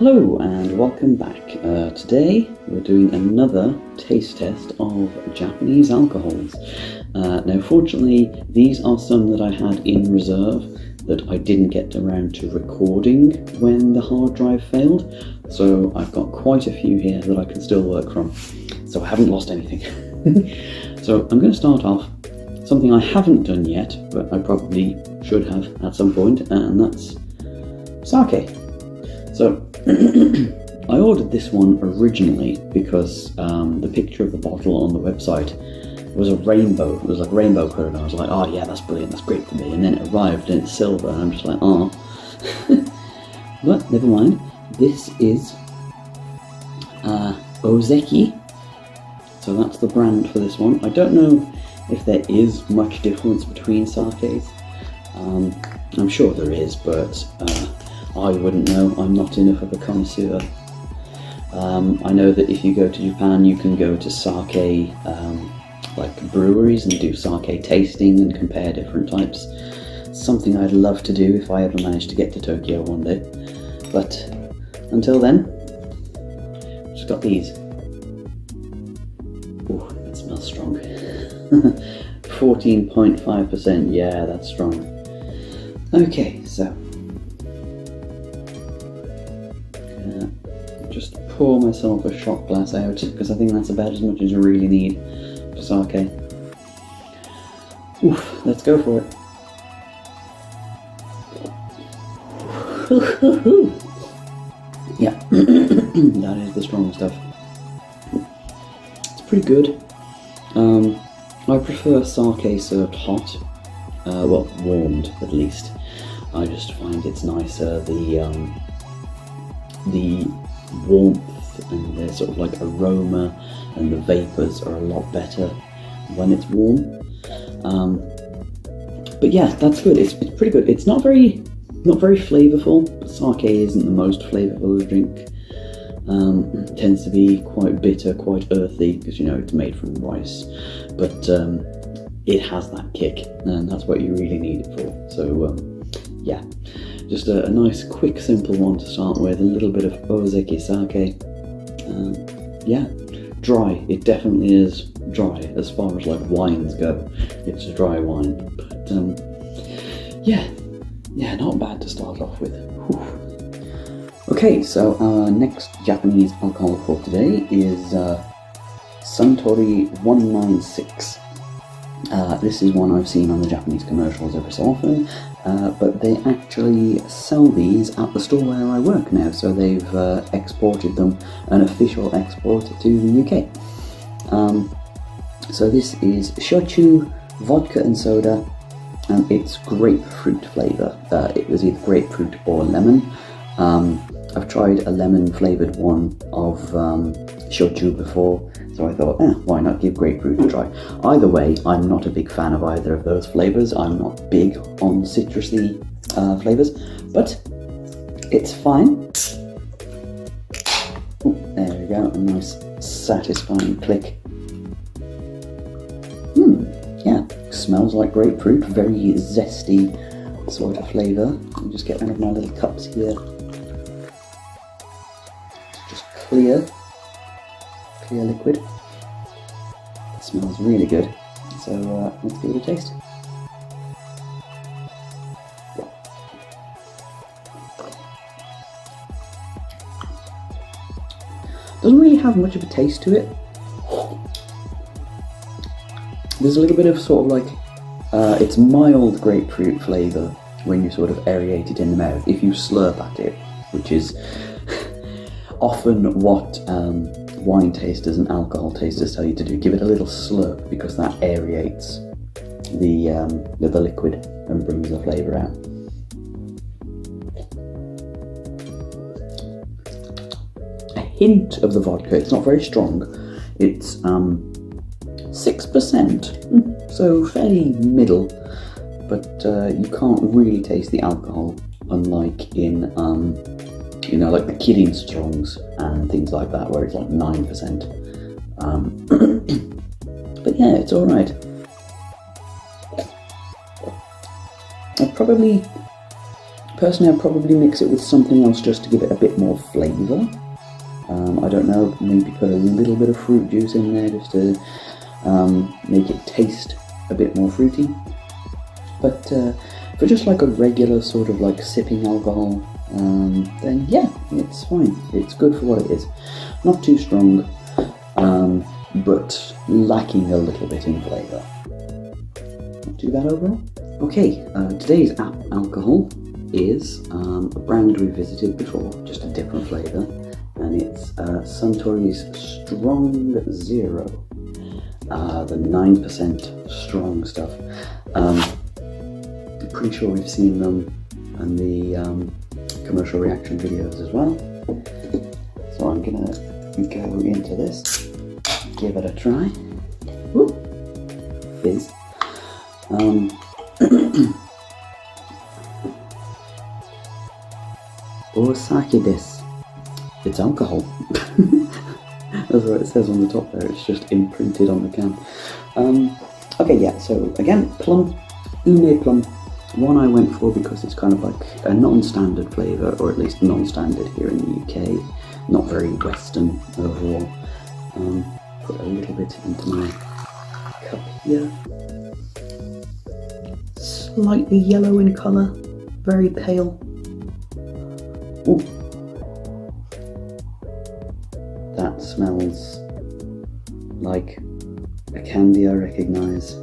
Hello and welcome back. Today we're doing another taste test of Japanese alcohols. Now fortunately these are some that I had in reserve that I didn't get around to recording when the hard drive failed, so I've got quite a few here that I can still work from, so I haven't lost anything. So I'm going to start off something I haven't done yet, but I probably should have at some point, and that's sake. So I ordered this one originally because the picture of the bottle on the website was a rainbow. It was like rainbow colour, and I was like, oh yeah, that's brilliant, that's great for me. And then it arrived and it's silver, and I'm just like, oh. But never mind. This is Ozeki. So that's the brand for this one. I don't know if there is much difference between sakes. I'm sure there is, but I wouldn't know. I'm not enough of a connoisseur. I know that if you go to Japan, you can go to sake like breweries and do sake tasting and compare different types. Something I'd love to do if I ever managed to get to Tokyo one day. But until then, just got these. Oh, it smells strong. 14.5%. Yeah, that's strong. Okay, so just pour myself a shot glass out because I think that's about as much as you really need for sake. Oof, let's go for it. Yeah, that is the strong stuff. It's pretty good. I prefer sake served hot, well, warmed at least. I just find it's nicer. The warmth and the sort of like aroma and the vapors are a lot better when it's warm. But yeah, that's good. It's pretty good. It's not very flavorful. Sake isn't the most flavorful drink. It tends to be quite bitter, quite earthy because it's made from rice. But it has that kick, and that's what you really need it for. So yeah. Just a nice, quick, simple one to start with. A little bit of Ozeki sake. Yeah, dry. It definitely is dry as far as like wines go. It's a dry wine, but yeah, not bad to start off with. Whew. Okay, so our next Japanese alcohol for today is Suntory 196. This is one I've seen on the Japanese commercials every so often, but they actually sell these at the store where I work now, so they've exported them, an official export to the UK. So this is shochu, vodka and soda, and it's grapefruit flavour. It was either grapefruit or lemon. I've tried a lemon flavoured one of shochu before, so I thought, why not give grapefruit a try? Either way, I'm not a big fan of either of those flavours. I'm not big on citrusy flavours, but it's fine. Ooh, there we go, a nice satisfying click. Yeah, smells like grapefruit, very zesty sort of flavour. I'll just get one of my little cups here. Just clear liquid. It smells really good. So let's give it a taste. Doesn't really have much of a taste to it. There's a little bit of sort of like, it's mild grapefruit flavour when you sort of aerate it in the mouth, if you slurp at it, which is often what wine tasters and alcohol tasters tell you to do. Give it a little slurp because that aerates the liquid and brings the flavour out. A hint of the vodka. It's not very strong. It's 6%, so fairly middle, but you can't really taste the alcohol, unlike in like the Kirin Strongs and things like that, where it's like 9%. But yeah, it's alright. Personally, I'd probably mix it with something else just to give it a bit more flavour. I don't know, maybe put a little bit of fruit juice in there just to make it taste a bit more fruity. But for just like a regular sort of like sipping alcohol, then yeah, it's fine. It's good for what it is. Not too strong, but lacking a little bit in flavour. Not too bad overall. Okay, today's alcohol is a brand we visited before, just a different flavour, and it's Suntory's Strong Zero, the 9% strong stuff. I'm pretty sure we've seen them in the commercial reaction videos as well. So I'm gonna go into this, give it a try. Woo! Fizz. Osake desu. It's alcohol. That's what it says on the top there. It's just imprinted on the can. Okay, yeah. So again, plum, ume plum. One I went for because it's kind of like a non-standard flavour, or at least non-standard here in the UK. Not very Western overall. Put a little bit into my cup here. Slightly yellow in colour, very pale. Ooh. That smells like a candy I recognise.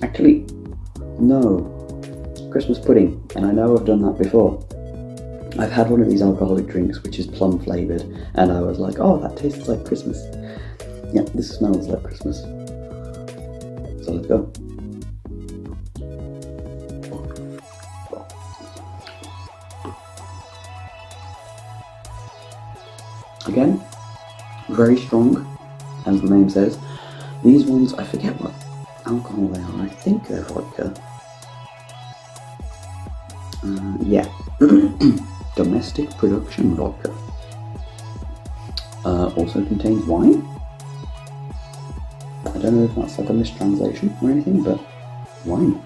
Actually, no. Christmas pudding, and I know I've done that before. I've had one of these alcoholic drinks which is plum flavoured, and I was like, oh, that tastes like Christmas. Yeah, this smells like Christmas. So let's go. Again, very strong, as the name says. These ones, I forget what alcohol they are. I think they're vodka. Yeah. Domestic production vodka. Also contains wine. I don't know if that's like a mistranslation or anything, but wine.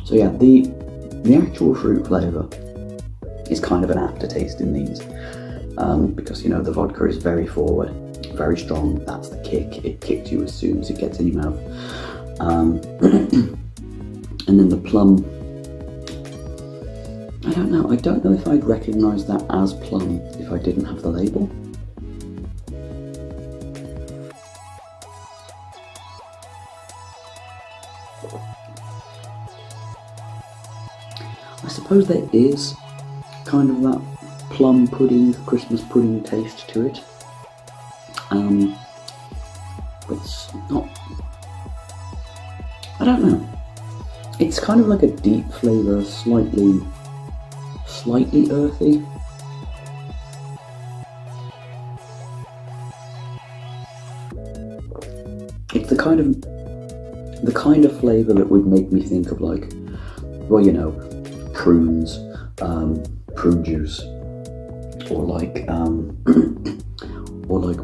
So yeah, the actual fruit flavour is kind of an aftertaste in these, because you know the vodka is very forward, very strong. That's the kick. It kicks you as soon as it gets in your mouth. And then the plum, I don't know. I don't know if I'd recognise that as plum if I didn't have the label. I suppose there is kind of that plum pudding, Christmas pudding taste to it. But it's not, I don't know. It's kind of like a deep flavour, slightly earthy. It's the kind of flavour that would make me think of like, well, you know, prunes, prune juice, or like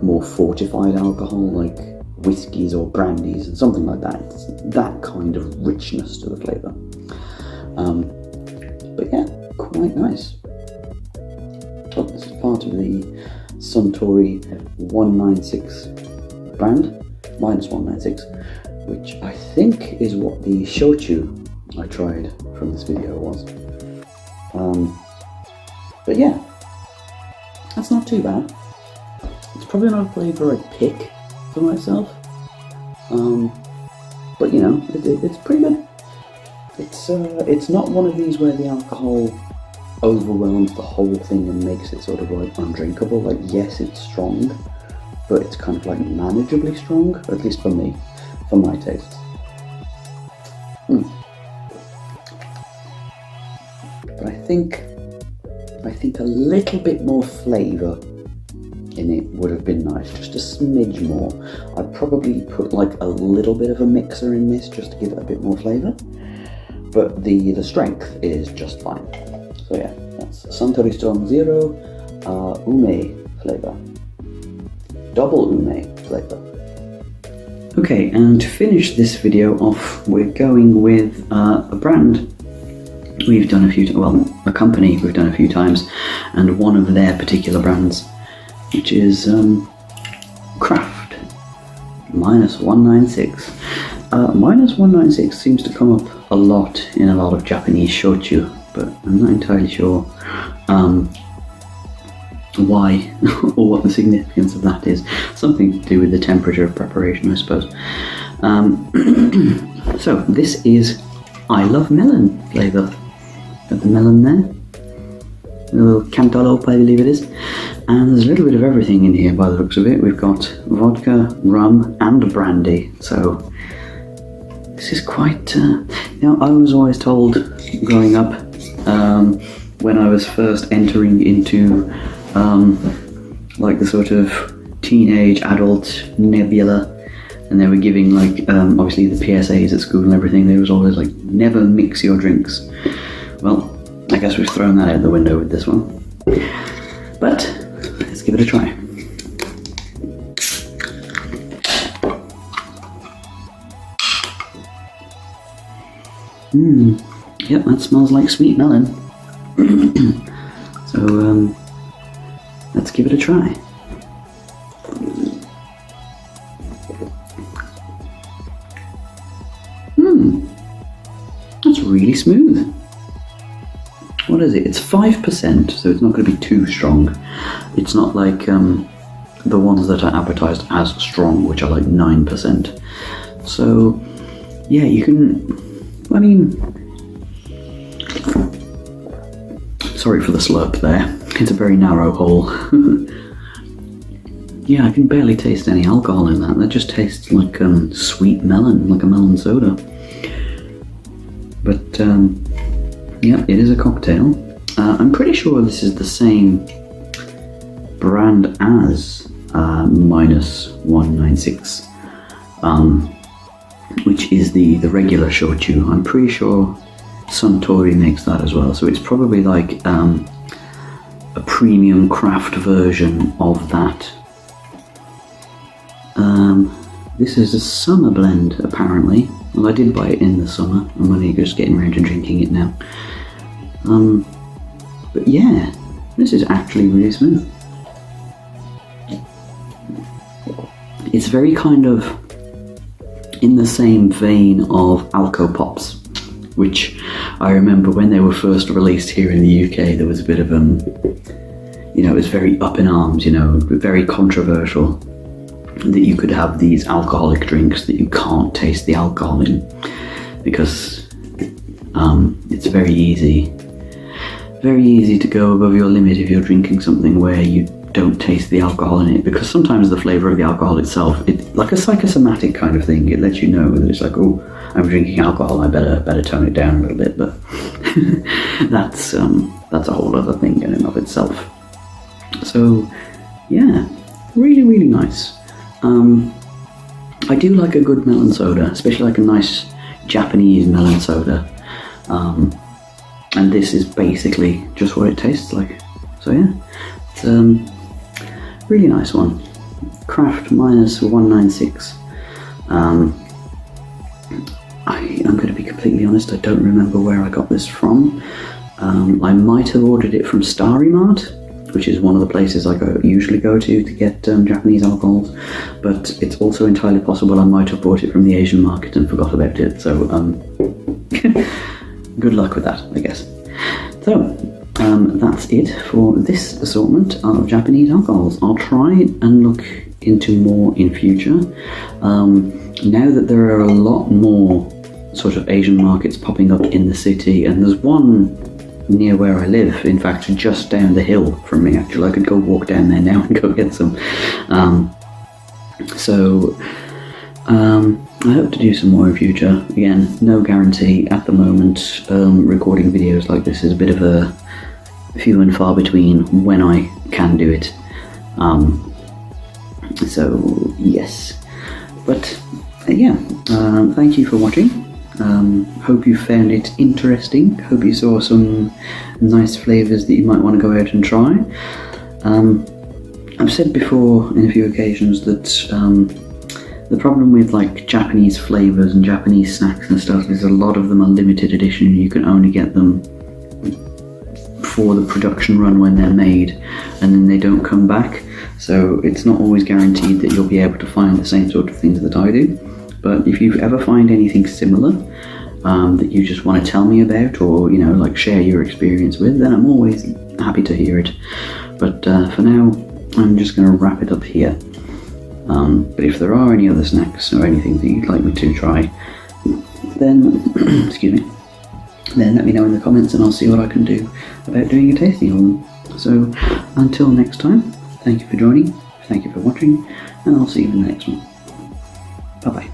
more fortified alcohol like whiskies or brandies and something like that. It's that kind of richness to the flavour. But yeah, quite nice. Oh, this is part of the Suntory 196 brand, minus 196, which I think is what the shochu I tried from this video was. But yeah, that's not too bad. It's probably not a flavour I'd pick for myself, but you know, it's pretty good. It's not one of these where the alcohol overwhelms the whole thing and makes it sort of like undrinkable. Like, yes, it's strong, but it's kind of like manageably strong, at least for me, for my tastes. But I think a little bit more flavour in it would have been nice, just a smidge more. I'd probably put like a little bit of a mixer in this just to give it a bit more flavour, but the strength is just fine. So yeah, that's Suntory Strong Zero, ume flavour. double ume flavor. Okay, and to finish this video off, we're going with a brand we've done a company we've done a few times, and one of their particular brands, which is Craft -196. -196 seems to come up a lot in a lot of Japanese shochu, but I'm not entirely sure why or what the significance of that is. Something to do with the temperature of preparation, I suppose. So this is I Love Melon flavour. Got the melon there, a little cantaloupe I believe it is, and there's a little bit of everything in here by the looks of it. We've got vodka, rum and brandy, so this is quite, I was always told growing up, when I was first entering into like the sort of teenage adult nebula, and they were giving like obviously the PSAs at school and everything, there was always like, never mix your drinks. Well, I guess we've thrown that out the window with this one, but let's give it a try. Yep, that smells like sweet melon. So let's give it a try. That's really smooth. What is it? It's 5%, so it's not going to be too strong. It's not like the ones that are advertised as strong, which are like 9%. So yeah, you can, I mean, sorry for the slurp there. It's a very narrow hole. Yeah, I can barely taste any alcohol in that. That just tastes like sweet melon, like a melon soda. But yeah, it is a cocktail. I'm pretty sure this is the same brand as -196, which is the regular shochu. I'm pretty sure Suntory makes that as well, so it's probably like a premium craft version of that. This is a summer blend, apparently. Well, I did buy it in the summer. I'm only just getting around to drinking it now. But yeah, this is actually really smooth. It's very kind of in the same vein of Alco Pops, which I remember when they were first released here in the UK, there was a bit of it was very up in arms, very controversial, that you could have these alcoholic drinks that you can't taste the alcohol in, because it's very easy to go above your limit if you're drinking something where you don't taste the alcohol in it, because sometimes the flavour of the alcohol itself, it's like a psychosomatic kind of thing. It lets you know that it's like, oh, I'm drinking alcohol, I better tone it down a little bit, but that's a whole other thing in and of itself. So yeah, really, really nice. I do like a good melon soda, especially like a nice Japanese melon soda. And this is basically just what it tastes like. So yeah, it's really nice one. Craft -196. I'm going to be completely honest, I don't remember where I got this from. I might have ordered it from Starry Mart, which is one of the places I usually go to get Japanese alcohols, but it's also entirely possible I might have bought it from the Asian market and forgot about it, so good luck with that, I guess. So that's it for this assortment of Japanese alcohols. I'll try and look into more in future. Now that there are a lot more sort of Asian markets popping up in the city, and there's one near where I live, in fact just down the hill from me actually. I could go walk down there now and go get some. I hope to do some more in future. Again, no guarantee at the moment. Recording videos like this is a bit of a few and far between when I can do it. So yes, but yeah, thank you for watching. Hope you found it interesting. Hope you saw some nice flavours that you might want to go out and try. I've said before in a few occasions that the problem with like Japanese flavors and Japanese snacks and stuff is a lot of them are limited edition. You can only get them for the production run when they're made, and then they don't come back. So it's not always guaranteed that you'll be able to find the same sort of things that I do. But if you ever find anything similar that you just want to tell me about, or like share your experience with, then I'm always happy to hear it. But for now, I'm just going to wrap it up here. But if there are any other snacks or anything that you'd like me to try, then excuse me, then let me know in the comments and I'll see what I can do about doing a tasting of them. So until next time, thank you for joining, thank you for watching, and I'll see you in the next one. Bye bye.